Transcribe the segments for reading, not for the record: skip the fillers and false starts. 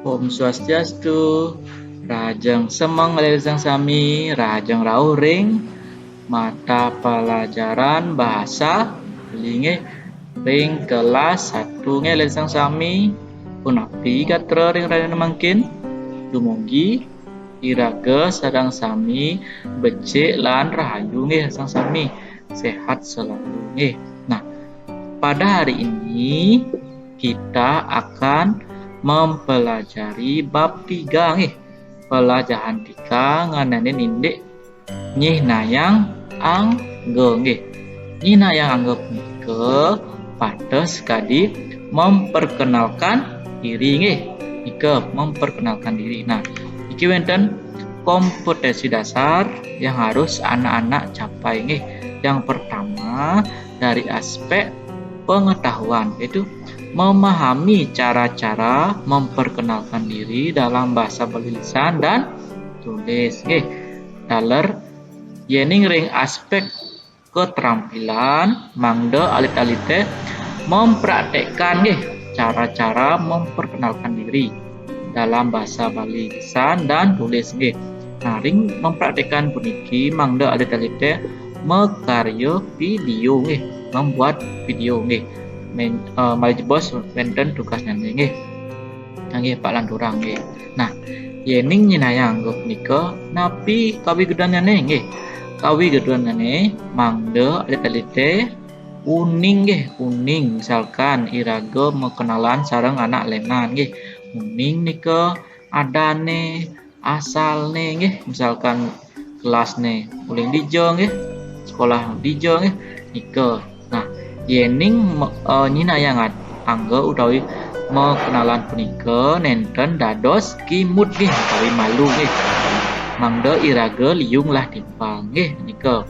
Om Swastiastu, Rajeng Semeng Lelesang Sami, Rajeng Rauring, mata pelajaran bahasa linge ring kelas 1 Lelesang Sami, punapi katra ring raden mangkin, dumugi iraga sadang sami becik lan rahayu sang sami, sehat selalu nggih. Nah, pada hari ini kita akan mempelajari bab 3 nggih. Pelajaran 3 ngananin indik nyih nayang angge nggih. Nyih nayang angge punika pados kadi memperkenalkan diri nggih. Nika memperkenalkan diri. Nah, iki wonten kompetensi dasar yang harus anak-anak capai nggih. Yang pertama dari aspek pengetahuan, yaitu memahami cara-cara memperkenalkan diri dalam bahasa Bali lisan dan tulis nggih. Daler yening ring aspek keterampilan mangda alit-alite mempraktekkan nggih cara-cara memperkenalkan diri dalam bahasa Bali lisan dan tulis nggih. Nah, ring mempraktekkan puniki mangda alit-alite mekarya video nggih, membuat video nggih. Mari bos wonten tugasnya nggih. Nggih Pak Landurang nggih. Nah, yening nyinayang punika napi kawigedanane nggih. Kawigedanane mangda alit-alite uning nggih, uning misalkan iraga mengenalan sareng anak lenan nggih. Uning nika adane asalne nggih, misalkan kelasne uling dijo nggih, sekolah dijo nggih nika. Nah, yening nyinayang angga utawi mengenalan punika nenten dados kimut nggih utawi malu nggih. Mangda iraga liyung lah timpal nggih nika.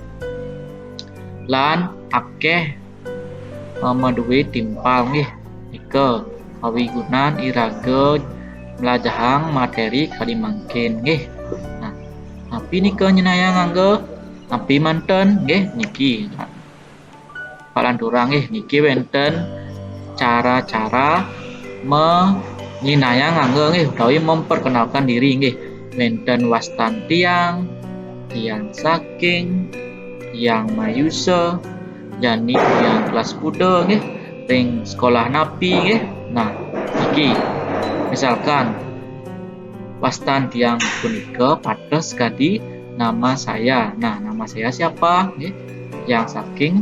Lan akeh maduwe timpal nggih nika kawigunan iraga melajahang materi kalimangkin nggih. Nah, tapi nika nyinayang angga napi manten nggih niki. Pak Landurang nggih niki wonten cara-cara nyinayang angga nggih utawi memperkenalkan diri nggih. Wonten wastan tiang saking, tiang mayusa, jani tiang kelas kuda nggih, ring sekolah napi nggih. Nah, iki misalkan wastan tiang punika pados kadi nama saya. Nah, nama saya siapa nggih? Yang saking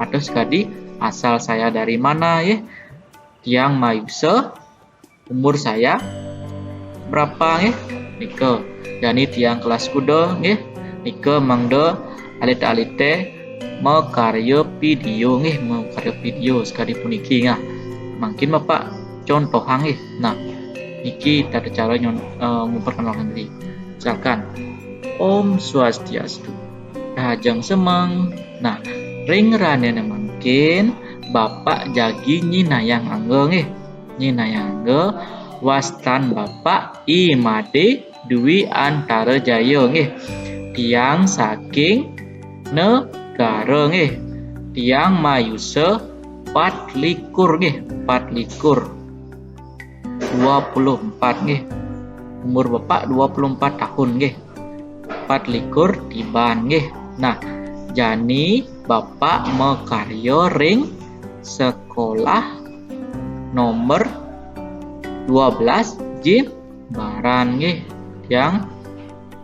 pados kadi asal saya dari mana ya. Tiang mayusa umur saya berapa nggih? Nika. Jani tiang kelas kuda nggih. Nika mangda alit-alite makarya video nggih, makarya video sekali puniki nggih. Mungkin Bapak contohan nggih. Nah, iki tata cara memperkenalkan diri. Misalkan Om Swastiastu, Rajeng Semeng. Nah, ring ranene mungkin Bapak jagi nyinayang angga nggih. Nyinayang angga wastan Bapak Imade Dwi Antara Jaya nggih. Tiang saking negara nggih. Tiang mayusa 24 nggih, 24. 24 nggih. Umur Bapak 24 tahun nggih. 24 tiban nggih. Nah, jani Bapak makarya ring sekolah nomor 12 Jimbaran nggih. Yang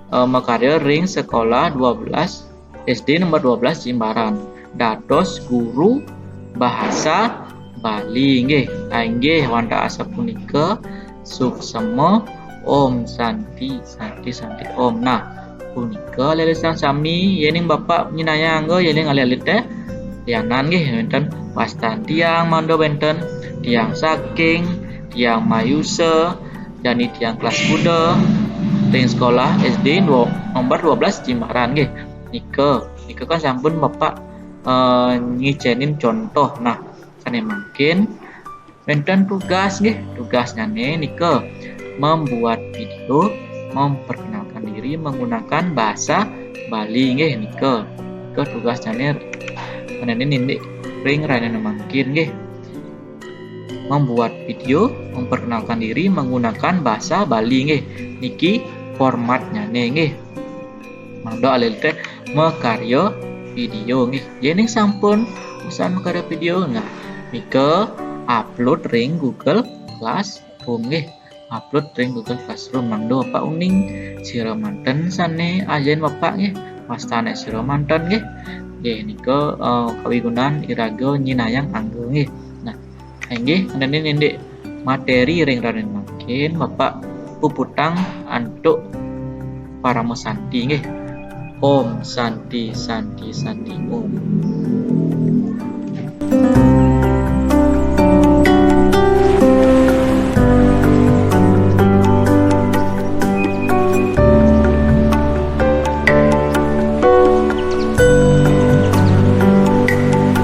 makarya ring sekolah 12 SD nomor 12 Jimbaran. Dados guru bahasa Bali nggih. Nggih wanda asa punika suksema Om Santi Om. Nah, punika lelesang sami yening Bapak nyinayang angga yening alih-alih tianan nggih wonten wastan tiang manda wonten tiang saking, tiang mayusa, jani tiang kelas kuda, ring sekolah SD nomor 12 Jimbaran nggih. Nika kan sampun Bapak ngijenin contoh. Nah, sane mungkin wonten tugas nggih. Tugasnya nika membuat video memperkenalkan diri menggunakan bahasa Bali nggih nika. Tugasnya menene nindik ring ranene mungkin nggih. membuat video memperkenalkan diri menggunakan bahasa Bali nggih. Niki formatnya nggih. Mangdo alil teh makarya video nggih. Yen sampun usaha makarya video nah mika upload ring Google Classroom nggih. Upload ring Google Classroom mangdo Bapak uning sira manten sane ajen Bapak nggih. Wastane sira manten nggih. Nggih nika kawigunaan iraga nyinayang anggo nggih. Nah, nggih nendek materi ring raden makin Bapak puputang antuk para mesanti nggih. Om Santi Santi Santi Om.